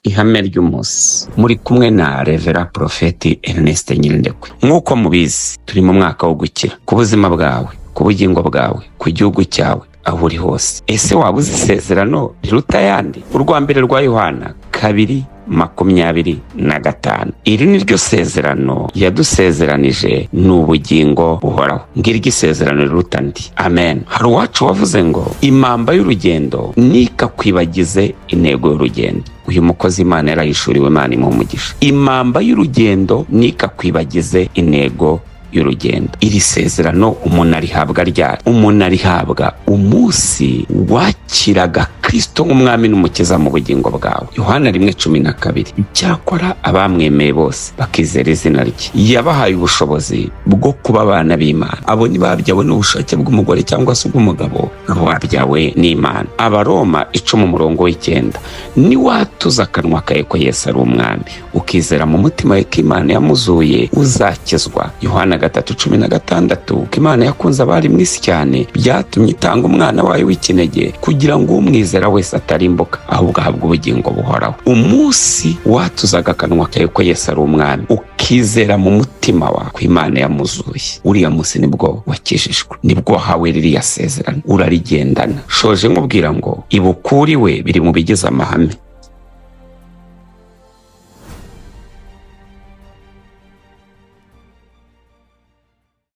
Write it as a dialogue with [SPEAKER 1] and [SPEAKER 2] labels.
[SPEAKER 1] ihame ry'umunsi muri kumwe na Revera Profeti Ernest NYIRINDEKWE. Nk'uko mubizi turi mu mwaka wo gukira ku buzima bwawe, ku bugingo bwawe, ku gihugu cyawe, aho uri hose. Ese wabuze isezerano riruta ayandi? Urwa mbere rwa Yohana 2:25. Iri ni ryo sezerano yadusezeranije, n'ubugingo buhoraho. Ngiryo isezerano riruta ndi. Amen. Hari uwacu wavuze ngo impamba y'urugendo nikakwibagize intego y'urugendo. Uyu mukozi Imana yarayishuriwe, Imana imuha umugisha. Impamba y'urugendo nikakwibagize intego y'urugendo. Iri sezerano umuntu arihabwa ryari? Umuntu arihabwa umunsi wakiraga Kristo nk'umwami n'umukiza mu bugingo bwawe. Yohana 1:12. Icyakora abamwemeye bose bakizera izina rye, yabahaye ubushobozi bwo kuba abana b'Imana. Abo ntibabyawe n'ubushake bw'umugore cyangwa se bw'umugabo, abo babyawe n'Imana. Abaroma 10:9. Niwatuza akanwa kawe ko Yesu ari umwami, ukizera mu mutima we ko Imana yamuzuye, uzakizwa. Yohana 3:16. Ko Imana yakunze abari mu isi cyane, byatumye itanga umwana wayo w'ikinege, kugira ngo umwizera wese atarimbuka, ahubwo ahabwe ubugingo buhoraho. Umunsi watuzaga akanwa kawe ko Yesu ari umwami, ukizera mu mutima wawe ko Imana yamuzuye, uriya munsi nibwo wakijijwe, nibwo wahawe ririya sezerano, urarigendana. Shoje nkubwira ngo ibukuriwe biri mu bigize amahame.